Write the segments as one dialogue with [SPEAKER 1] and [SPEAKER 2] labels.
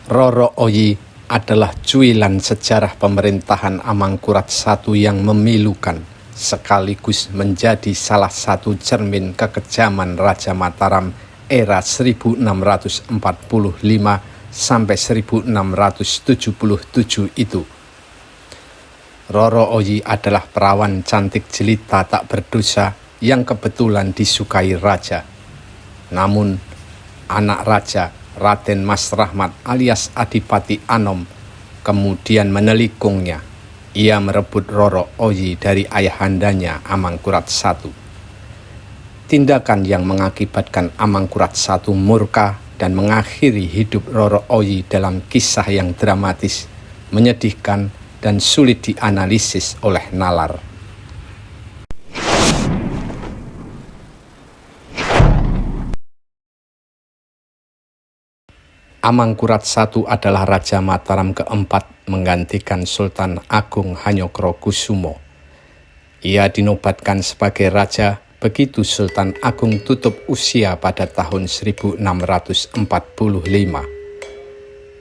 [SPEAKER 1] Roro Oyi adalah cuilan sejarah pemerintahan Amangkurat I yang memilukan, sekaligus menjadi salah satu cermin kekejaman Raja Mataram era 1645 sampai 1677 itu. Roro Oyi adalah perawan cantik jelita tak berdosa yang kebetulan disukai raja. Namun, anak raja Raden Mas Rahmat alias Adipati Anom kemudian menelikungnya. Ia merebut Roro Oyi dari ayahandanya Amangkurat I. Tindakan yang mengakibatkan Amangkurat I murka dan mengakhiri hidup Roro Oyi dalam kisah yang dramatis, menyedihkan, dan sulit dianalisis oleh nalar. Amangkurat I adalah Raja Mataram keempat menggantikan Sultan Agung Hanyokrokusumo. Ia dinobatkan sebagai raja begitu Sultan Agung tutup usia pada tahun 1645.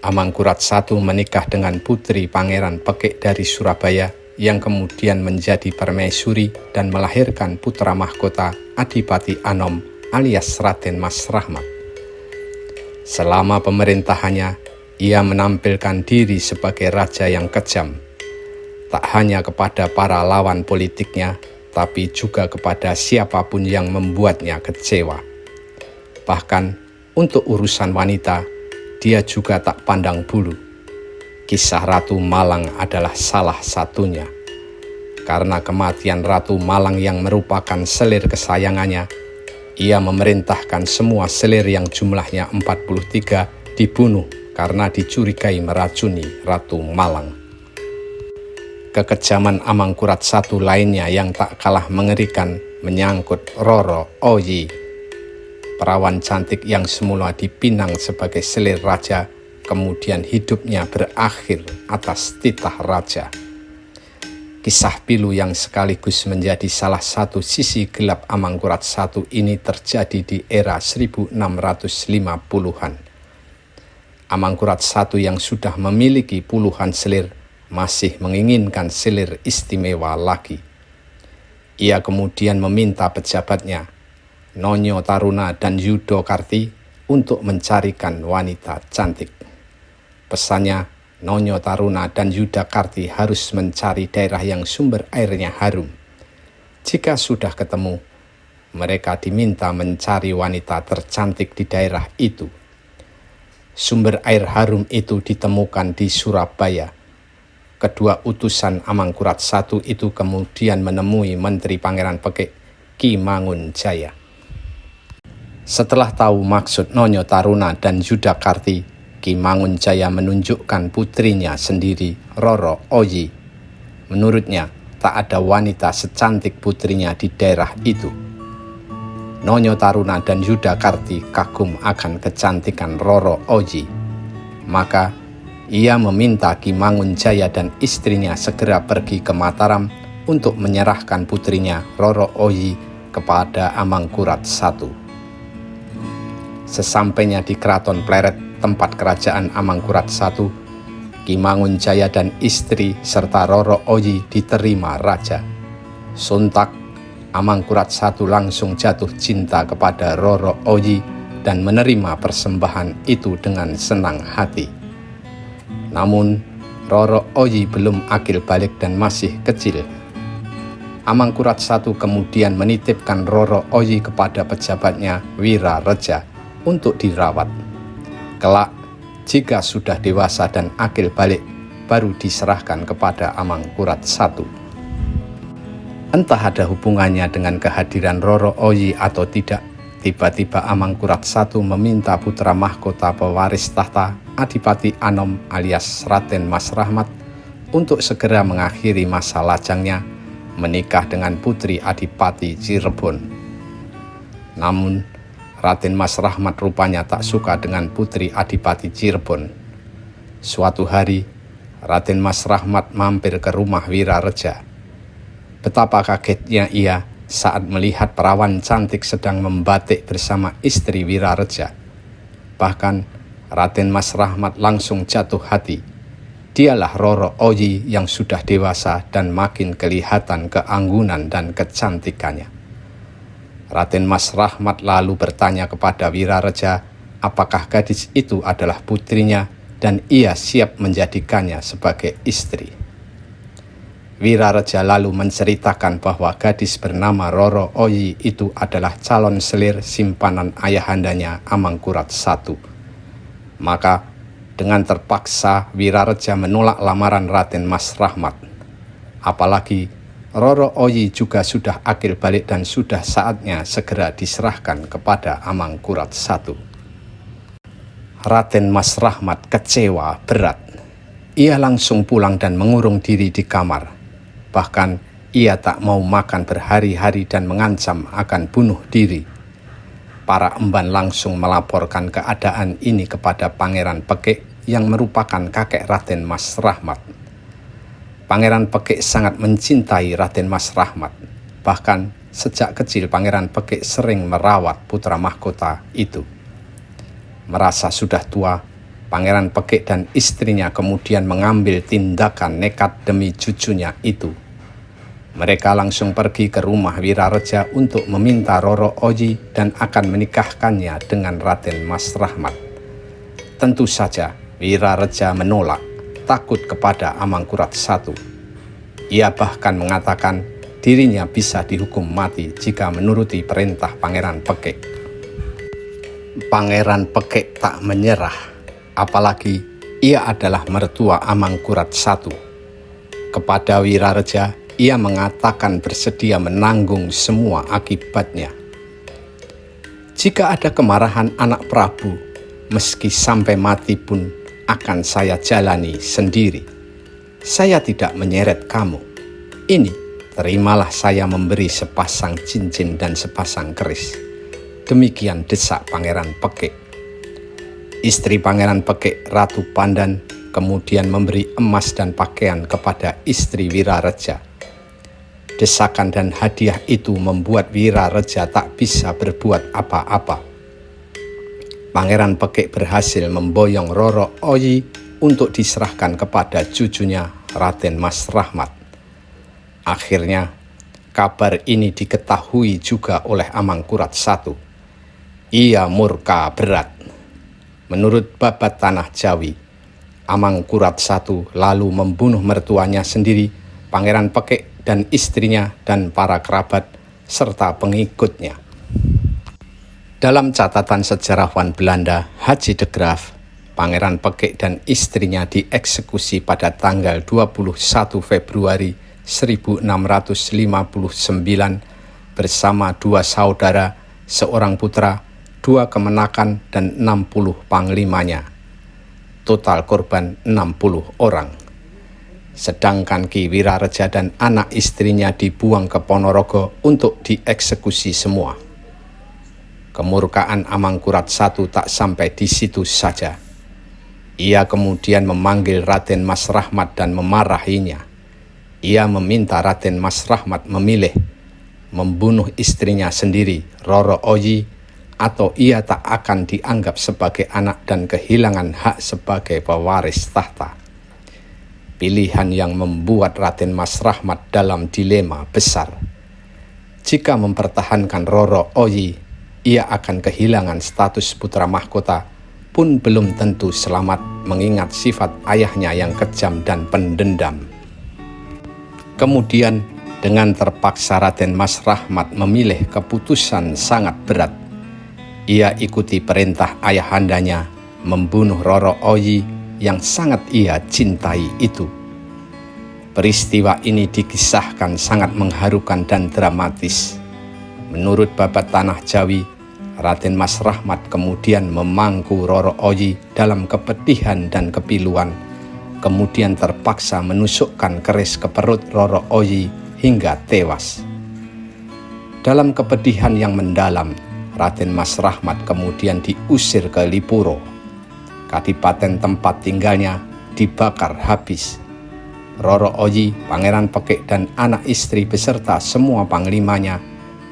[SPEAKER 1] Amangkurat I menikah dengan putri Pangeran Pekik dari Surabaya yang kemudian menjadi permaisuri dan melahirkan putra mahkota Adipati Anom alias Raden Mas Rahmat. Selama pemerintahannya, ia menampilkan diri sebagai raja yang kejam, tak hanya kepada para lawan politiknya, tapi juga kepada siapapun yang membuatnya kecewa. Bahkan, untuk urusan wanita, dia juga tak pandang bulu. Kisah Ratu Malang adalah salah satunya. Karena kematian Ratu Malang yang merupakan selir kesayangannya, ia memerintahkan semua selir yang jumlahnya 43 dibunuh karena dicurigai meracuni Ratu Malang. Kekejaman Amangkurat I lainnya yang tak kalah mengerikan menyangkut Roro Oyi. Perawan cantik yang semula dipinang sebagai selir raja, kemudian hidupnya berakhir atas titah raja. Kisah pilu yang sekaligus menjadi salah satu sisi gelap Amangkurat I ini terjadi di era 1650-an. Amangkurat I yang sudah memiliki puluhan selir masih menginginkan selir istimewa lagi. Ia kemudian meminta pejabatnya, Nonyo Taruna dan Yudo Karti, untuk mencarikan wanita cantik. Pesannya, Nonyo Taruna dan Yuda Karti harus mencari daerah yang sumber airnya harum. Jika sudah ketemu, mereka diminta mencari wanita tercantik di daerah itu. Sumber air harum itu ditemukan di Surabaya. Kedua utusan Amangkurat I itu kemudian menemui Menteri Pangeran Pekik, Ki Mangunjaya. Setelah tahu maksud Nonyo Taruna dan Yuda Karti, Ki Mangunjaya menunjukkan putrinya sendiri, Roro Oyi. Menurutnya, tak ada wanita secantik putrinya di daerah itu. Nonyo Taruna dan Yuda Karti kagum akan kecantikan Roro Oyi. Maka, ia meminta Ki Mangunjaya dan istrinya segera pergi ke Mataram untuk menyerahkan putrinya, Roro Oyi, kepada Amangkurat I. Sesampainya di Keraton Pleret, tempat kerajaan Amangkurat I, Ki Mangunjaya dan istri serta Roro Oyi diterima raja. Sontak, Amangkurat I langsung jatuh cinta kepada Roro Oyi dan menerima persembahan itu dengan senang hati. Namun, Roro Oyi belum akil balik dan masih kecil. Amangkurat I kemudian menitipkan Roro Oyi kepada pejabatnya Wirareja untuk dirawat. Kelak, jika sudah dewasa dan akil balik, baru diserahkan kepada Amangkurat I. Entah ada hubungannya dengan kehadiran Roro Oyi atau tidak, tiba-tiba Amangkurat I meminta putra mahkota pewaris tahta Adipati Anom alias Raden Mas Rahmat untuk segera mengakhiri masa lajangnya, menikah dengan putri Adipati Cirebon. Namun, Raden Mas Rahmat rupanya tak suka dengan putri Adipati Cirebon. Suatu hari, Raden Mas Rahmat mampir ke rumah Wirareja. Betapa kagetnya ia saat melihat perawan cantik sedang membatik bersama istri Wirareja. Bahkan, Raden Mas Rahmat langsung jatuh hati. Dialah Roro Oyi yang sudah dewasa dan makin kelihatan keanggunan dan kecantikannya. Raden Mas Rahmat lalu bertanya kepada Wirareja apakah gadis itu adalah putrinya dan ia siap menjadikannya sebagai istri. Wirareja lalu menceritakan bahwa gadis bernama Roro Oyi itu adalah calon selir simpanan ayahandanya Amangkurat I. Maka dengan terpaksa Wirareja menolak lamaran Raden Mas Rahmat. Apalagi Roro Oyi juga sudah akil balik dan sudah saatnya segera diserahkan kepada Amangkurat I. Raden Mas Rahmat kecewa berat. Ia langsung pulang dan mengurung diri di kamar. Bahkan ia tak mau makan berhari-hari dan mengancam akan bunuh diri. Para emban langsung melaporkan keadaan ini kepada Pangeran Pekik yang merupakan kakek Raden Mas Rahmat. Pangeran Pekik sangat mencintai Raden Mas Rahmat. Bahkan sejak kecil Pangeran Pekik sering merawat putra mahkota itu. Merasa sudah tua, Pangeran Pekik dan istrinya kemudian mengambil tindakan nekat demi cucunya itu. Mereka langsung pergi ke rumah Wirareja untuk meminta Roro Oyi dan akan menikahkannya dengan Raden Mas Rahmat. Tentu saja Wirareja menolak, takut kepada Amangkurat I. Ia bahkan mengatakan dirinya bisa dihukum mati jika menuruti perintah Pangeran Pekik. Pangeran Pekik tak menyerah, apalagi ia adalah mertua Amangkurat I. Kepada Wirareja, ia mengatakan bersedia menanggung semua akibatnya. Jika ada kemarahan anak Prabu, meski sampai mati pun akan saya jalani sendiri. Saya tidak menyeret kamu. Ini, terimalah saya memberi sepasang cincin dan sepasang keris. Demikian desak Pangeran Pekik. Istri Pangeran Pekik, Ratu Pandan, kemudian memberi emas dan pakaian kepada istri Wirareja. Desakan dan hadiah itu membuat Wirareja tak bisa berbuat apa-apa. Pangeran Pekik berhasil memboyong Roro Oyi untuk diserahkan kepada cucunya Raden Mas Rahmat. Akhirnya, kabar ini diketahui juga oleh Amangkurat I. Ia murka berat. Menurut babat tanah Jawi, Amangkurat I lalu membunuh mertuanya sendiri, Pangeran Pekik dan istrinya dan para kerabat serta pengikutnya. Dalam catatan sejarawan Belanda Haji de Graaf, Pangeran Pekik dan istrinya dieksekusi pada tanggal 21 Februari 1659 bersama 2 saudara, seorang putra, 2 kemenakan dan 60 panglimanya. Total korban 60 orang. Sedangkan Ki Wirareja dan anak istrinya dibuang ke Ponorogo untuk dieksekusi semua. Kemurkaan Amangkurat I tak sampai di situ saja. Ia kemudian memanggil Raden Mas Rahmat dan memarahinya. Ia meminta Raden Mas Rahmat memilih membunuh istrinya sendiri, Roro Oyi, atau ia tak akan dianggap sebagai anak dan kehilangan hak sebagai pewaris tahta. Pilihan yang membuat Raden Mas Rahmat dalam dilema besar. Jika mempertahankan Roro Oyi, ia akan kehilangan status putra mahkota, pun belum tentu selamat mengingat sifat ayahnya yang kejam dan pendendam. Kemudian, dengan terpaksa Raden Mas Rahmat memilih keputusan sangat berat. Ia ikuti perintah ayahandanya membunuh Roro Oyi yang sangat ia cintai itu. Peristiwa ini dikisahkan sangat mengharukan dan dramatis. Menurut babat tanah Jawi, Raden Mas Rahmat kemudian memangku Roro Oyi dalam kepedihan dan kepiluan, kemudian terpaksa menusukkan keris ke perut Roro Oyi hingga tewas. Dalam kepedihan yang mendalam, Raden Mas Rahmat kemudian diusir ke Lipuro. Kadipaten tempat tinggalnya dibakar habis. Roro Oyi, Pangeran Pekik dan anak istri beserta semua panglimanya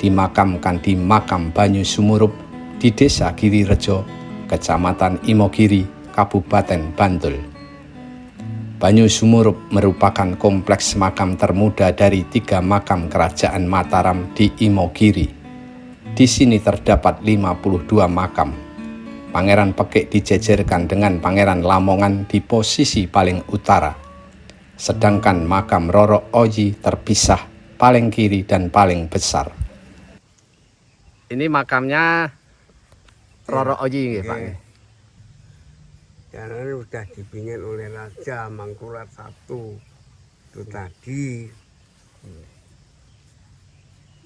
[SPEAKER 1] dimakamkan di makam Banyu Sumurup di desa Girirejo Kecamatan Imogiri, Kabupaten Bantul. Banyu Sumurup merupakan kompleks makam termuda dari 3 makam kerajaan Mataram di Imogiri. Di sini terdapat 52 makam. Pangeran Pekik dijejerkan dengan Pangeran Lamongan di posisi paling utara, sedangkan makam Roro Oji terpisah paling kiri dan paling besar. Ini makamnya Roro Oji, Pak.
[SPEAKER 2] Karena sudah dipingin oleh Raja Mangkurat I itu tadi.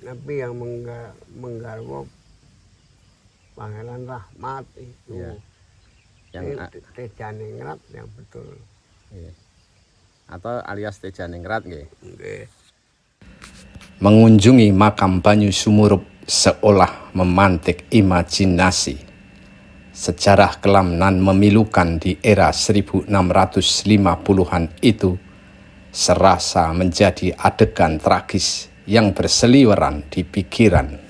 [SPEAKER 2] Tapi yang menggarwa Pangeran Rahmat itu.
[SPEAKER 1] Iya. Yang
[SPEAKER 2] Tejaningrat yang betul.
[SPEAKER 1] Iya. Atau alias Tejaningrat nggih.
[SPEAKER 2] Nggih.
[SPEAKER 1] Mengunjungi makam Banyu Sumurup seolah memantik imajinasi. Sejarah kelam nan memilukan di era 1650-an itu serasa menjadi adegan tragis yang berseliweran di pikiran.